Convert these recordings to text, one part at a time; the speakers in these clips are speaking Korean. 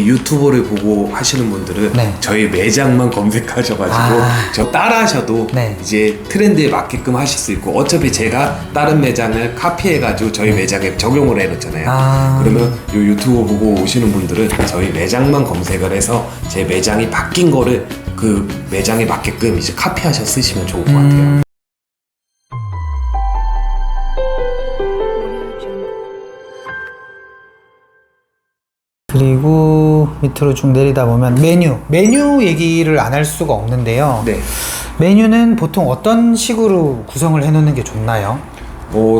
유튜버를 보고 하시는 분들은 네. 저희 매장만 검색하셔가지고 저 따라하셔도 네. 이제 트렌드에 맞게끔 하실 수 있고, 어차피 제가 다른 매장을 카피해가지고 저희 매장에 적용을 해놓잖아요. 그러면 요 유튜브 보고 오시는 분들은 저희 매장만 검색을 해서 제 매장이 바뀐 거를 그 매장에 맞게끔 이제 카피하셔 쓰시면 좋을 것 같아요. 그리고 밑으로 쭉 내리다 보면 메뉴 얘기를 안 할 수가 없는데요. 네. 메뉴는 보통 어떤 식으로 구성을 해 놓는 게 좋나요?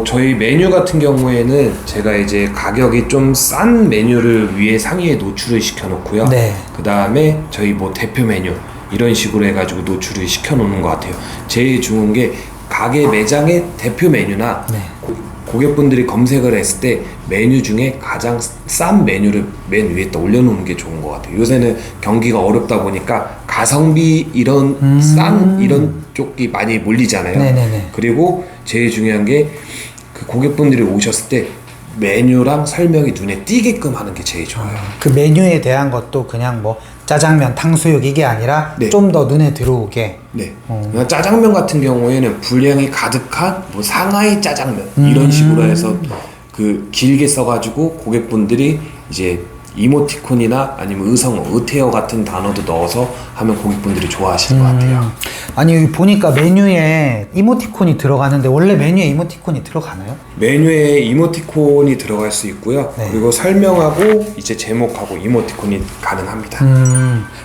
저희 메뉴 같은 경우에는 제가 이제 가격이 좀 싼 메뉴를 위에 상위에 노출을 시켜 놓고요. 네. 그 다음에 저희 뭐 대표 메뉴 이런 식으로 해가지고 노출을 시켜 놓는 것 같아요. 제일 좋은 게 가게 매장의 대표 메뉴나 네. 고객분들이 검색을 했을 때 메뉴 중에 가장 싼 메뉴를 맨 위에 또 올려놓는 게 좋은 것 같아요. 요새는 경기가 어렵다 보니까 가성비 이런 싼 이런 쪽이 많이 몰리잖아요. 네네네. 그리고 제일 중요한 게 그 고객분들이 오셨을 때 메뉴랑 설명이 눈에 띄게끔 하는 게 제일 좋아요. 그 메뉴에 대한 것도 그냥 뭐 짜장면, 탕수육 이게 아니라 네. 좀 더 눈에 들어오게. 네. 그냥 짜장면 같은 경우에는 분량이 가득한 뭐 상하이 짜장면 이런 식으로 해서 그 길게 써가지고 고객분들이 이제 이모티콘이나 아니면 의성어, 의태어 같은 단어도 넣어서 하면 고객분들이 좋아하시는 것 같아요. 아니 여기 보니까 메뉴에 이모티콘이 들어가는데 원래 메뉴에 이모티콘이 들어가나요? 메뉴에 이모티콘이 들어갈 수 있고요. 네. 그리고 설명하고 이제 제목하고 이모티콘이 가능합니다.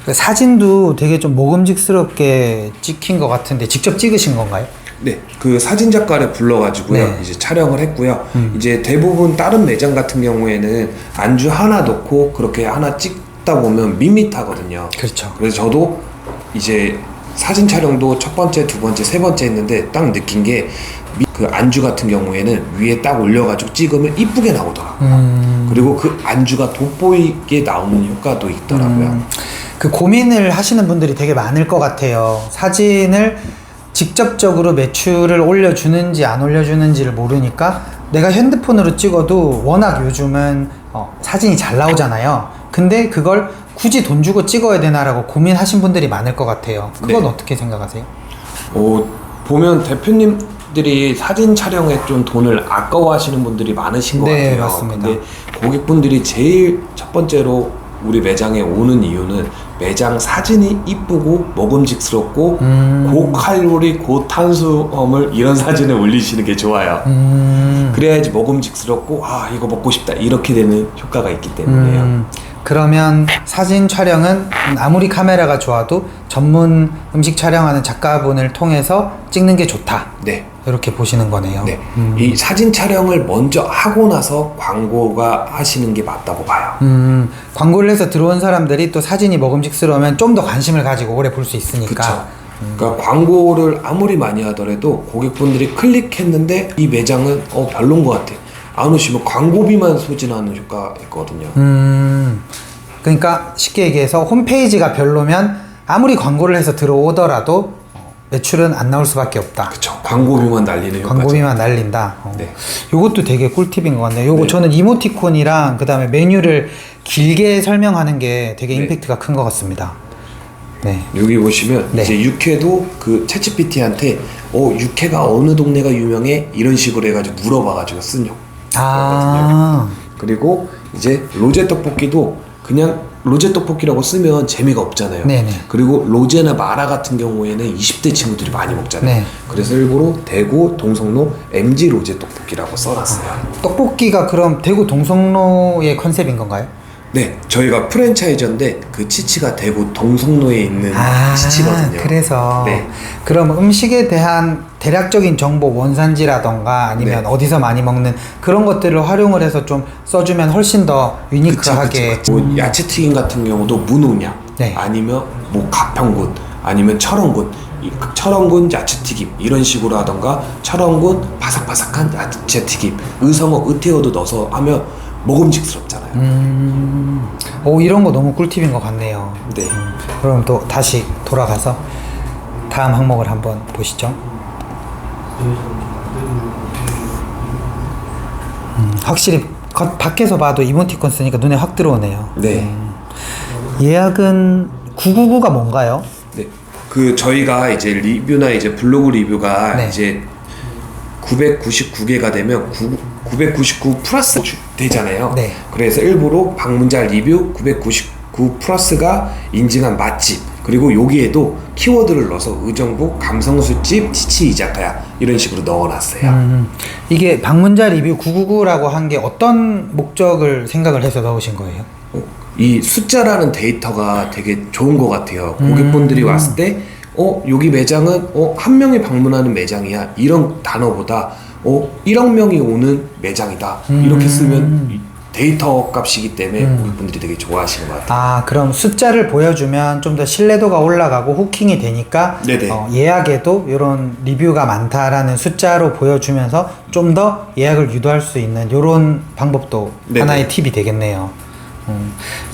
사진도 되게 좀 먹음직스럽게 찍힌 것 같은데 직접 찍으신 건가요? 네, 그 사진 작가를 불러가지고요. 네. 이제 촬영을 했고요. 이제 대부분 다른 매장 같은 경우에는 안주 하나 넣고 그렇게 하나 찍다 보면 밋밋하거든요. 그렇죠. 그래서 저도 이제 사진 촬영도 첫 번째, 두 번째, 세 번째 했는데 딱 느낀 게 그 안주 같은 경우에는 위에 딱 올려가지고 찍으면 이쁘게 나오더라고요. 그리고 그 안주가 돋보이게 나오는 효과도 있더라고요. 그 고민을 하시는 분들이 되게 많을 것 같아요. 사진을 직접적으로 매출을 올려주는지 안 올려주는지를 모르니까 내가 핸드폰으로 찍어도 워낙 요즘은 사진이 잘 나오잖아요. 근데 그걸 굳이 돈 주고 찍어야 되나라고 고민하신 분들이 많을 것 같아요. 그건 네. 어떻게 생각하세요? 보면 대표님들이 사진 촬영에 좀 돈을 아까워하시는 분들이 많으신 것 네, 같아요. 맞습니다. 근데 고객분들이 제일 첫 번째로 우리 매장에 오는 이유는 매장 사진이 이쁘고 먹음직스럽고 고칼로리 고탄수화물 이런 사진을 올리시는 게 좋아요. 그래야지 먹음직스럽고 이거 먹고 싶다 이렇게 되는 효과가 있기 때문에요. 그러면 사진 촬영은 아무리 카메라가 좋아도 전문 음식 촬영하는 작가분을 통해서 찍는 게 좋다. 네. 이렇게 보시는 거네요. 네. 이 사진 촬영을 먼저 하고 나서 광고가 하시는 게 맞다고 봐요. 광고를 해서 들어온 사람들이 또 사진이 먹음직스러우면 좀 더 관심을 가지고 오래 볼 수 있으니까. 그쵸. 그러니까 광고를 아무리 많이 하더라도 고객분들이 클릭했는데 이 매장은 별론 것 같아. 안 오시면 광고비만 소진하는 효과가 있거든요. 그러니까 쉽게 얘기해서 홈페이지가 별로면 아무리 광고를 해서 들어오더라도 매출은 안 나올 수밖에 없다. 그쵸. 광고비만 날리는 효과죠. 광고비만 날린다. 네. 요것도 되게 꿀팁인 것 같네요. 요거 네. 저는 이모티콘이랑 그 다음에 메뉴를 길게 설명하는 게 되게 네. 임팩트가 큰 것 같습니다. 네. 여기 보시면 네. 이제 육회도 그 챗GPT한테 육회가 어느 동네가 유명해? 이런 식으로 해가지고 물어봐가지고 쓴 효과거든요. 그리고 이제 로제 떡볶이도 그냥 로제 떡볶이라고 쓰면 재미가 없잖아요. 네네. 그리고 로제나 마라 같은 경우에는 20대 친구들이 많이 먹잖아요. 네. 그래서 일부러 대구 동성로 MG 로제 떡볶이라고 써놨어요. 떡볶이가 그럼 대구 동성로의 컨셉인 건가요? 네, 저희가 프랜차이저인데 그 치치가 대구 동성로에 있는 치치거든요. 그래서 네. 그럼 음식에 대한 대략적인 정보, 원산지라던가 아니면 네. 어디서 많이 먹는 그런 것들을 활용을 해서 좀 써주면 훨씬 더 유니크하게. 그쵸. 뭐 야채튀김 같은 경우도 문온양, 네. 아니면 뭐 가평군, 아니면 철원군, 철원군 야채튀김 이런 식으로 하던가 철원군 바삭바삭한 야채튀김, 의성어, 의태어도 넣어서 하면 먹음직스럽잖아요. 이런 거 너무 꿀팁인 것 같네요. 네. 그럼 또 다시 돌아가서 다음 항목을 한번 보시죠. 확실히 밖에서 봐도 이모티콘 쓰니까 눈에 확 들어오네요. 네. 예약은 999가 뭔가요? 네. 그 저희가 이제 리뷰나 이제 블로그 리뷰가 네. 이제 999개가 되면 999 플러스 되잖아요. 네. 그래서 일부러 방문자 리뷰 999 플러스가 인증한 맛집, 그리고 여기에도 키워드를 넣어서 의정부 감성술집 치치 이자카야 이런 식으로 넣어놨어요. 이게 방문자 리뷰 999라고 한 게 어떤 목적을 생각을 해서 넣으신 거예요? 이 숫자라는 데이터가 되게 좋은 것 같아요. 고객분들이 왔을 때 여기 매장은 한 명이 방문하는 매장이야 이런 단어보다 1억 명이 오는 매장이다 이렇게 쓰면 데이터 값이기 때문에 고객분들이 되게 좋아하시는 것 같아요. 아, 그럼 숫자를 보여주면 좀 더 신뢰도가 올라가고 후킹이 되니까 네네. 예약에도 이런 리뷰가 많다라는 숫자로 보여주면서 좀 더 예약을 유도할 수 있는 이런 방법도 네네. 하나의 팁이 되겠네요.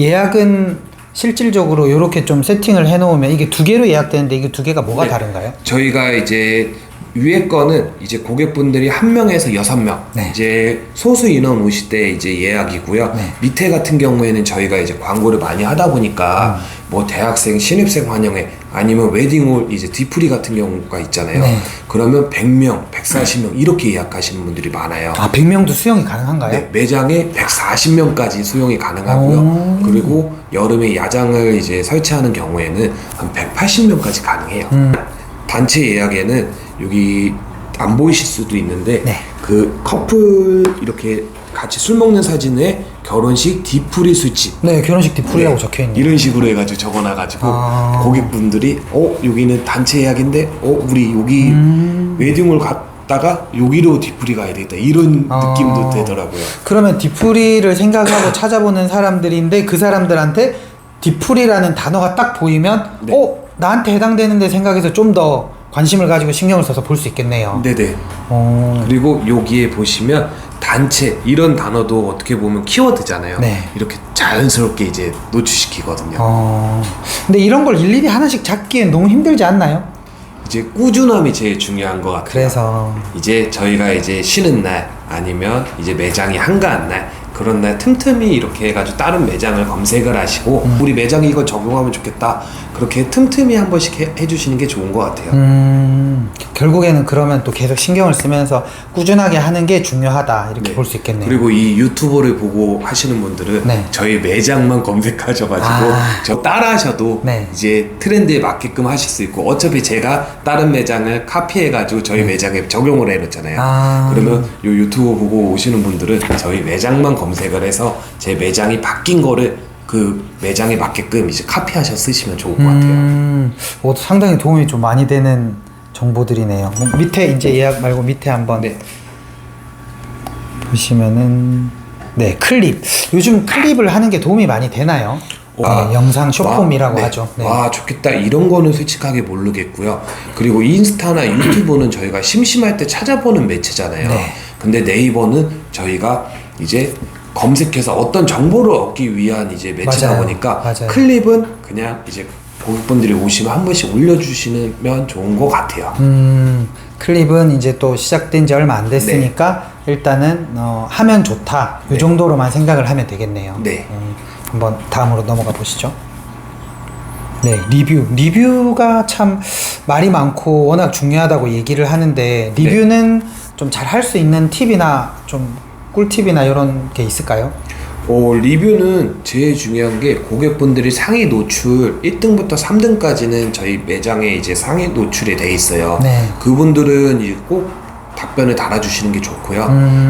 예약은 실질적으로 이렇게 좀 세팅을 해놓으면 이게 2개로 예약되는데 이게 2개가 뭐가 네. 다른가요? 저희가 이제 위에 거는 이제 고객분들이 1명에서 6명 네. 이제 소수 인원 오실 때 이제 예약이고요. 네. 밑에 같은 경우에는 저희가 이제 광고를 많이 하다 보니까 뭐 대학생, 신입생 환영회 아니면 웨딩홀 이제 뒤풀이 같은 경우가 있잖아요. 네. 그러면 100명, 140명 이렇게 예약하시는 분들이 많아요. 아, 100명도 수용이 가능한가요? 네, 매장에 140명까지 수용이 가능하고요. 그리고 여름에 야장을 이제 설치하는 경우에는 한 180명까지 가능해요. 단체 예약에는 여기 안 보이실 수도 있는데 네. 그 커플 이렇게 같이 술 먹는 사진에 결혼식 뒤풀이 술집 네, 결혼식 뒤풀이라고 네, 적혀있네요. 이런 식으로 해가지고 적어놔가지고 아. 고객분들이 여기는 단체 예약인데 우리 여기 웨딩홀 갔다가 여기로 뒤풀이 가야 되겠다 이런 아. 느낌도 되더라고요. 그러면 뒤풀이를 생각하고 찾아보는 사람들인데 그 사람들한테 뒤풀이라는 단어가 딱 보이면 네. 나한테 해당되는데 생각해서 좀 더 관심을 가지고 신경을 써서 볼 수 있겠네요. 네네. 어. 그리고 여기에 보시면 단체 이런 단어도 어떻게 보면 키워드잖아요. 네. 이렇게 자연스럽게 이제 노출시키거든요. 근데 이런 걸 일일이 하나씩 잡기엔 너무 힘들지 않나요? 이제 꾸준함이 제일 중요한 것 같아요. 그래서 이제 저희가 이제 쉬는 날 아니면 이제 매장이 한가한 날 그런 날 틈틈이 이렇게 해가지고 다른 매장을 검색을 하시고 우리 매장에 이거 적용하면 좋겠다 그렇게 틈틈이 한 번씩 해주시는 게 좋은 것 같아요. 결국에는 그러면 또 계속 신경을 쓰면서 꾸준하게 하는 게 중요하다 이렇게 네. 볼 수 있겠네요. 그리고 이 유튜버를 보고 하시는 분들은 네. 저희 매장만 검색하셔가지고 아. 저 따라하셔도 네. 이제 트렌드에 맞게끔 하실 수 있고 어차피 제가 다른 매장을 카피해가지고 저희 매장에 적용을 해놓잖아요. 아. 그러면 요 유튜브 보고 오시는 분들은 저희 매장만 검색을 해서 제 매장이 바뀐 거를 그 매장에 맞게끔 이제 카피하셔 쓰시면 좋을 것 같아요. 상당히 도움이 좀 많이 되는 정보들이네요. 밑에 이제 예약 말고 밑에 한번 네. 보시면은 네, 클립. 요즘 클립을 하는 게 도움이 많이 되나요? 아, 영상 쇼폼이라고 네. 하죠. 네. 와 좋겠다 이런 거는 솔직하게 모르겠고요. 그리고 인스타나 유튜브는 저희가 심심할 때 찾아보는 매체잖아요. 네. 근데 네이버는 저희가 이제 검색해서 어떤 정보를 얻기 위한 이제 매체다 맞아요. 보니까 맞아요. 클립은 그냥 이제 고객분들이 오시면 한 번씩 올려주시면 좋은 것 같아요. 클립은 이제 또 시작된 지 얼마 안 됐으니까 일단은 하면 좋다 이 네. 정도로만 생각을 하면 되겠네요. 네. 한번 다음으로 넘어가 보시죠. 네, 리뷰가 참 말이 많고 워낙 중요하다고 얘기를 하는데 리뷰는 좀 잘 할 수 있는 팁이나 좀 꿀팁이나 이런 게 있을까요? 리뷰는 제일 중요한 게 고객분들이 상위 노출 1등부터 3등까지는 저희 매장에 이제 상위 노출이 돼 있어요. 네. 그분들은 이제 꼭 답변을 달아주시는 게 좋고요.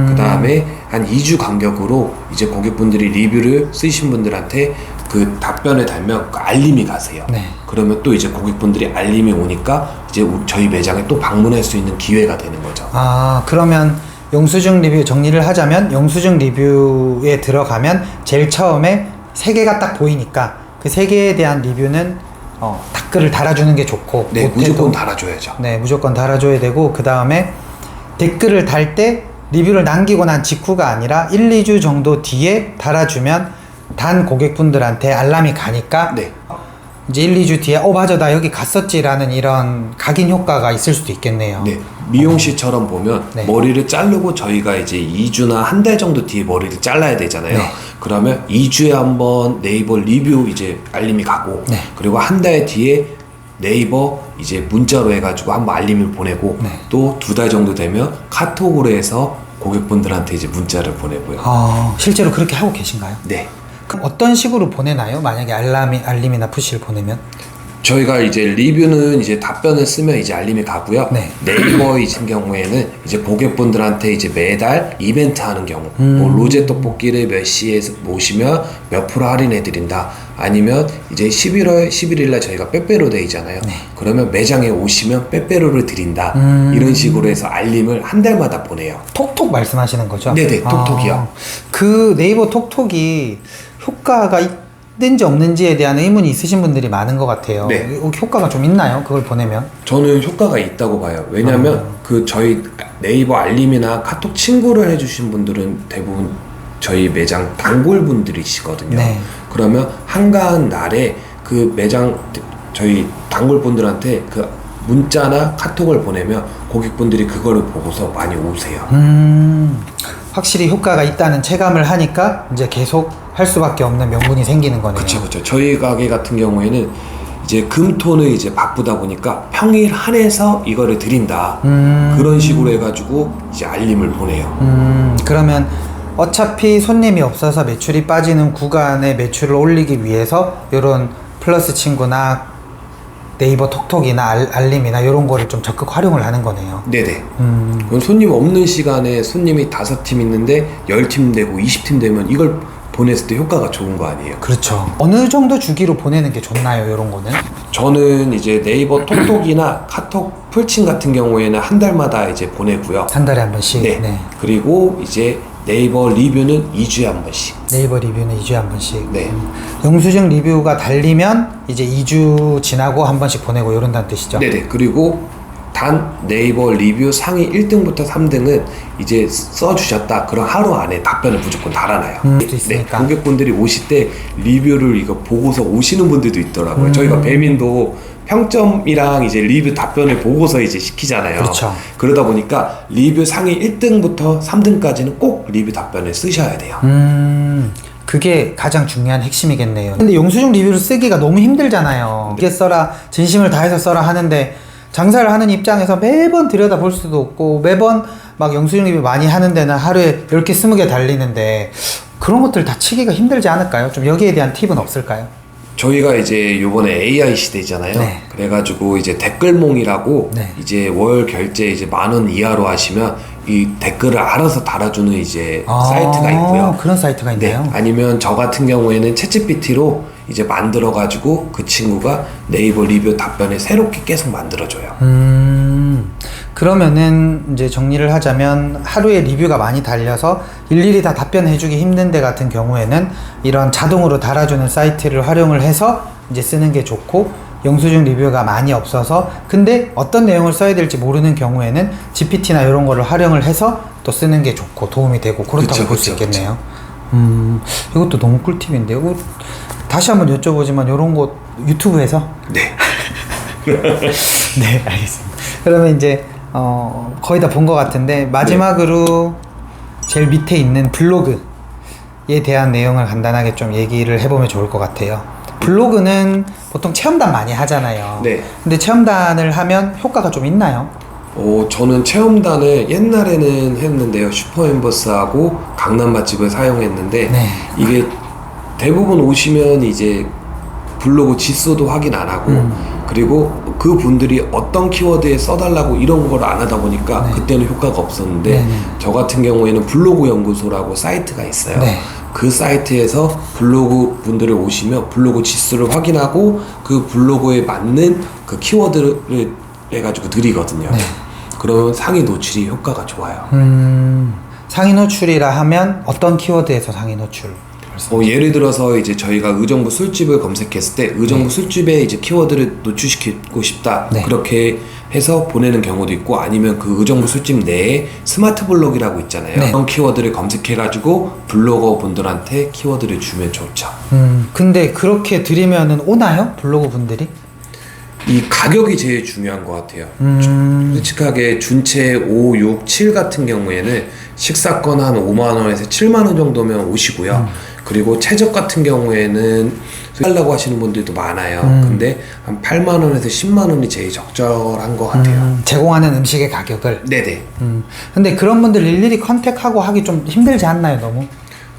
그 다음에 한 2주 간격으로 이제 고객분들이 리뷰를 쓰신 분들한테 그 답변을 달면 그 알림이 가세요. 네. 그러면 또 이제 고객분들이 알림이 오니까 이제 저희 매장에 또 방문할 수 있는 기회가 되는 거죠. 아, 그러면 영수증 리뷰 정리를 하자면 영수증 리뷰에 들어가면 제일 처음에 3개가 딱 보이니까 그 3개에 대한 리뷰는 댓글을 달아주는 게 좋고 네, 못해도 무조건 달아줘야죠. 네, 무조건 달아줘야 되고 그 다음에 댓글을 달 때 리뷰를 남기고 난 직후가 아니라 1, 2주 정도 뒤에 달아주면 단 고객분들한테 알람이 가니까 네. 이제 1, 2주 뒤에 맞아 나 여기 갔었지라는 이런 각인 효과가 있을 수도 있겠네요. 네, 미용실처럼 보면 네. 머리를 자르고 저희가 이제 2주나 한 달 정도 뒤에 머리를 잘라야 되잖아요. 네. 그러면 2주에 한번 네이버 리뷰 이제 알림이 가고 네. 그리고 한 달 뒤에 네이버 이제 문자로 해가지고 한번 알림을 보내고 네. 또 2달 정도 되면 카톡으로 해서 고객분들한테 이제 문자를 보내고요. 실제로 그렇게 하고 계신가요? 네. 그럼 어떤 식으로 보내나요? 만약에 알림이나 푸시를 보내면? 저희가 이제 리뷰는 이제 답변을 쓰면 이제 알림이 가고요. 네. 네이버 같은 경우에는 이제 고객분들한테 이제 매달 이벤트 하는 경우, 뭐 로제 떡볶이를 몇 시에 모시면 몇 프로 할인해 드린다. 아니면 이제 11월 11일 날 저희가 빼빼로 데이잖아요. 네. 그러면 매장에 오시면 빼빼로를 드린다. 이런 식으로 해서 알림을 한 달마다 보내요. 톡톡 말씀하시는 거죠? 네네, 톡톡이요. 그 네이버 톡톡이 효과가 있는지 없는지에 대한 의문이 있으신 분들이 많은 것 같아요. 네. 효과가 좀 있나요? 그걸 보내면? 저는 효과가 있다고 봐요. 왜냐면 그 저희 네이버 알림이나 카톡 친구를 해주신 분들은 대부분 저희 매장 단골분들이시거든요. 네. 그러면 한가한 날에 그 매장 저희 단골분들한테 그 문자나 카톡을 보내면 고객분들이 그거를 보고서 많이 오세요. 확실히 효과가 있다는 체감을 하니까 이제 계속 할 수밖에 없는 명분이 생기는 거네요. 그렇죠. 저희 가게 같은 경우에는 이제 금토는 이제 바쁘다 보니까 평일 한해서 이거를 드린다. 그런 식으로 해가지고 이제 알림을 보내요. 그러면 어차피 손님이 없어서 매출이 빠지는 구간에 매출을 올리기 위해서 이런 플러스 친구나 네이버 톡톡이나 알림이나 이런 거를 좀 적극 활용을 하는 거네요. 네네. 그럼 손님 없는 시간에 손님이 5팀 있는데 10팀 되고 20팀 되면 이걸 보냈을 때 효과가 좋은 거 아니에요? 그렇죠. 어느 정도 주기로 보내는 게 좋나요, 이런 거는? 저는 이제 네이버 톡톡이나 카톡 풀친 같은 경우에는 한 달마다 이제 보내고요. 한 달에 한 번씩. 네. 그리고 이제 네이버 리뷰는 2주에 한 번씩. 네이버 리뷰는 2주에 한 번씩. 네. 영수증 리뷰가 달리면 이제 2주 지나고 한 번씩 보내고 이런다는 뜻이죠. 네네. 그리고 단 네이버 리뷰 상위 1등부터 3등은 이제 써주셨다. 그럼 하루 안에 답변을 무조건 달아놔요. 수도 있으니까. 고객분들이 오실 때 리뷰를 이거 보고서 오시는 분들도 있더라고요. 저희가 배민도 평점이랑 이제 리뷰 답변을 보고서 이제 시키잖아요. 그렇죠. 그러다 보니까 리뷰 상위 1등부터 3등까지는 꼭 리뷰 답변을 쓰셔야 돼요. 그게 가장 중요한 핵심이겠네요. 근데 영수증 리뷰를 쓰기가 너무 힘들잖아요. 이게 써라, 진심을 다해서 써라 하는데 장사를 하는 입장에서 매번 들여다볼 수도 없고 매번 막 영수증 리뷰 많이 하는 데는 하루에 10개, 20개 달리는데 그런 것들 다 치기가 힘들지 않을까요? 좀 여기에 대한 팁은 없을까요? 저희가 이제 요번에 AI 시대잖아요. 네. 그래가지고 이제 댓글몽이라고 네. 이제 월 결제 이제 10,000원 이하로 하시면 이 댓글을 알아서 달아주는 이제 사이트가 있고요. 그런 사이트가 있네요. 네. 아니면 저 같은 경우에는 챗GPT로 이제 만들어가지고 그 친구가 네이버 리뷰 답변을 새롭게 계속 만들어줘요. 그러면은 이제 정리를 하자면 하루에 리뷰가 많이 달려서 일일이 다 답변해주기 힘든 데 같은 경우에는 이런 자동으로 달아주는 사이트를 활용을 해서 이제 쓰는 게 좋고, 영수증 리뷰가 많이 없어서 근데 어떤 내용을 써야 될지 모르는 경우에는 GPT나 이런 거를 활용을 해서 또 쓰는 게 좋고 도움이 되고 그렇다고 볼 수 있겠네요. 이것도 너무 꿀팁인데 이거 다시 한번 여쭤보지만 이런 거 유튜브에서? 네. 네, 알겠습니다. 그러면 이제 거의 다 본 것 같은데 마지막으로 제일 밑에 있는 블로그에 대한 내용을 간단하게 좀 얘기를 해보면 좋을 것 같아요. 블로그는 보통 체험단 많이 하잖아요. 네. 근데 체험단을 하면 효과가 좀 있나요? 저는 체험단을 옛날에는 했는데요. 슈퍼엠버스하고 강남 맛집을 사용했는데 네. 이게 대부분 오시면 이제 블로그 지수도 확인 안 하고 그리고 그 분들이 어떤 키워드에 써달라고 이런 걸 안 하다 보니까 네. 그때는 효과가 없었는데 네, 네. 저 같은 경우에는 블로그 연구소라고 사이트가 있어요. 네. 그 사이트에서 블로그 분들이 오시면 블로그 지수를 확인하고 그 블로그에 맞는 그 키워드를 해가지고 드리거든요. 네. 그러면 상위 노출이 효과가 좋아요. 상위 노출이라 하면 어떤 키워드에서 상위 노출? 예를 들어서 이제 저희가 의정부 술집을 검색했을 때 의정부 술집에 이제 키워드를 노출시키고 싶다. 네. 그렇게 해서 보내는 경우도 있고 아니면 그 의정부 술집 내에 스마트 블록이라고 있잖아요. 네. 그런 키워드를 검색해가지고 블로거 분들한테 키워드를 주면 좋죠. 근데 그렇게 드리면은 오나요? 블로그 분들이? 이 가격이 제일 중요한 것 같아요. 솔직하게 준체 5, 6, 7 같은 경우에는 식사권 한 5만원에서 7만원 정도면 오시고요. 그리고 최적 같은 경우에는 하려고 하시는 분들도 많아요. 근데 한 8만원에서 10만원이 제일 적절한 것 같아요. 제공하는 음식의 가격을? 네네. 근데 그런 분들 일일이 컨택하고 하기 좀 힘들지 않나요, 너무?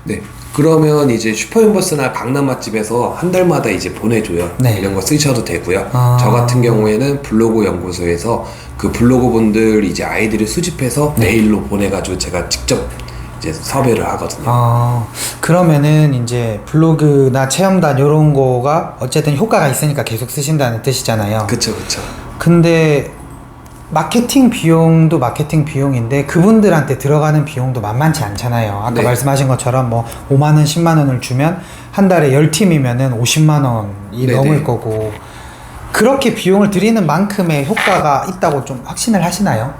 네. 그러면 이제 슈퍼인버스나 강남 맛집에서 한 달마다 이제 보내줘요. 네. 이런 거 쓰셔도 되고요. 저 같은 경우에는 블로그 연구소에서 그 블로그 분들 이제 아이디를 수집해서 메일로 보내가지고 제가 직접 이제 섭외를 하거든요. 그러면은 이제 블로그나 체험단 이런 거가 어쨌든 효과가 있으니까 계속 쓰신다는 뜻이잖아요. 그쵸, 그쵸. 근데 마케팅 비용도 마케팅 비용인데 그분들한테 들어가는 비용도 만만치 않잖아요. 아까 네. 말씀하신 것처럼 뭐 5만원, 10만원을 주면 한 달에 10팀이면은 50만원이 네네. 넘을 거고, 그렇게 비용을 들이는 만큼의 효과가 있다고 좀 확신을 하시나요?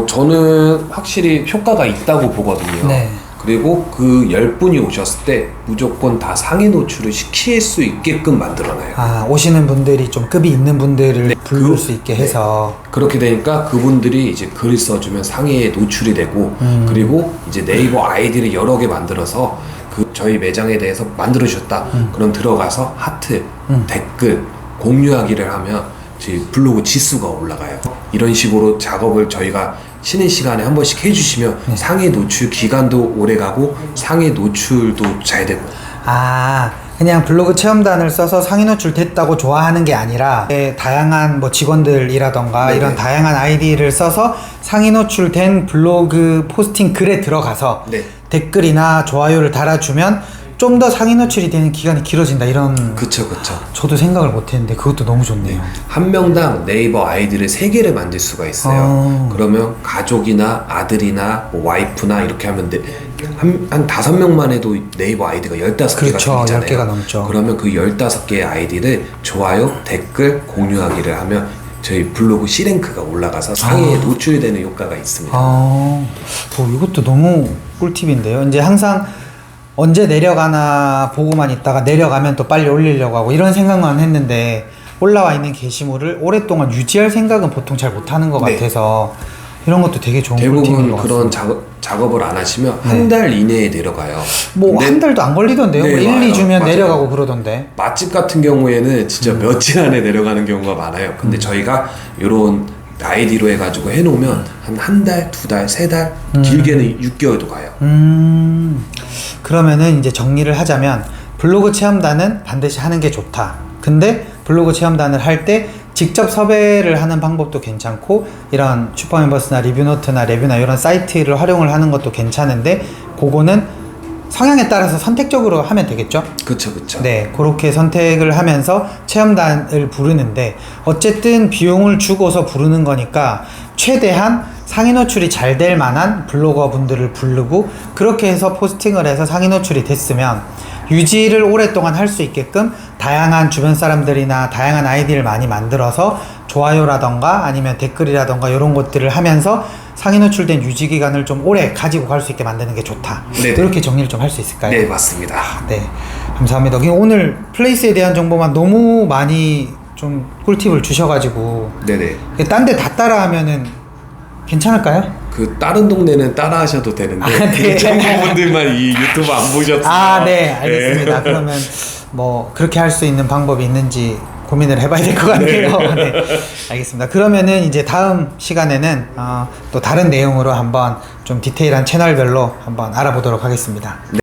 저는 확실히 효과가 있다고 보거든요. 네. 그리고 그 10분이 오셨을 때 무조건 다 상해 노출을 시킬 수 있게끔 만들어놔요. 오시는 분들이 좀 급이 있는 분들을 네, 부를 수 있게 해서. 그렇게 되니까 그분들이 이제 글을 써주면 상해에 노출이 되고, 그리고 이제 네이버 아이디를 여러 개 만들어서 그 저희 매장에 대해서 만들어 주셨다. 그럼 들어가서 하트, 댓글, 공유하기를 하면 저희 블로그 지수가 올라가요. 이런 식으로 작업을 저희가 쉬는 시간에 한 번씩 해주시면 상해 노출 기간도 오래 가고 상해 노출도 잘 되고. 그냥 블로그 체험단을 써서 상위 노출 됐다고 좋아하는 게 아니라 다양한 뭐 직원들이라던가 네네. 이런 다양한 아이디를 써서 상위 노출된 블로그 포스팅 글에 들어가서 네. 댓글이나 좋아요를 달아주면 좀 더 상위 노출이 되는 기간이 길어진다, 이런. 그쵸, 그쵸. 저도 생각을 못했는데 그것도 너무 좋네요. 한 명당 네이버 아이디를 3개를 만들 수가 있어요. 그러면 가족이나 아들이나 뭐 와이프나 이렇게 하면 한 5명만 해도 네이버 아이디가 15개가 그렇죠. 생기잖아요. 10개가 넘죠. 그러면 그 15개의 아이디를 좋아요, 댓글, 공유하기를 하면 저희 블로그 C랭크가 올라가서 상위에 노출되는 효과가 있습니다. 이것도 너무 꿀팁인데요. 이제 항상 언제 내려가나 보고만 있다가 내려가면 또 빨리 올리려고 하고 이런 생각만 했는데, 올라와 있는 게시물을 오랫동안 유지할 생각은 보통 잘 못하는 것 네. 같아서 이런 것도 되게 좋은 꿀팁인 대부분 것 그런 같습니다. 작업을 안 하시면 한 달 이내에 내려가요. 뭐 근데 한 달도 안 걸리던데요. 네, 1, 맞아요. 2주면 맞아요. 내려가고 그러던데. 맛집 같은 경우에는 진짜 며칠 안에 내려가는 경우가 많아요. 근데 저희가 이런 아이디로 해가지고 해놓으면 한 달, 2달, 3달, 길게는 6개월도 가요. 그러면은 이제 정리를 하자면 블로그 체험단은 반드시 하는 게 좋다. 근데 블로그 체험단을 할 때 직접 섭외를 하는 방법도 괜찮고, 이런 슈퍼멤버스나 리뷰노트나 레뷰나 이런 사이트를 활용을 하는 것도 괜찮은데, 그거는 성향에 따라서 선택적으로 하면 되겠죠? 그쵸, 그쵸. 네, 그렇게 선택을 하면서 체험단을 부르는데, 어쨌든 비용을 주고서 부르는 거니까 최대한 상위 노출이 잘 될 만한 블로거 분들을 부르고, 그렇게 해서 포스팅을 해서 상위 노출이 됐으면 유지를 오랫동안 할 수 있게끔 다양한 주변 사람들이나 다양한 아이디를 많이 만들어서 좋아요라던가 아니면 댓글이라던가 이런 것들을 하면서 상위 노출된 유지 기간을 좀 오래 가지고 갈 수 있게 만드는 게 좋다. 네네. 이렇게 정리를 좀 할 수 있을까요? 네, 맞습니다. 네, 감사합니다. 오늘 플레이스에 대한 정보만 너무 많이 좀 꿀팁을 주셔가지고, 네네. 딴 데 다 따라하면은 괜찮을까요? 그 다른 동네는 따라 하셔도 되는데 네. 정보분들만 이 유튜브 안 보셨어요. 네, 알겠습니다. 그러면 뭐 그렇게 할 수 있는 방법이 있는지 고민을 해봐야 될 것 같네요. 네, 알겠습니다. 그러면은 이제 다음 시간에는 또 다른 내용으로 한번 좀 디테일한 채널별로 한번 알아보도록 하겠습니다.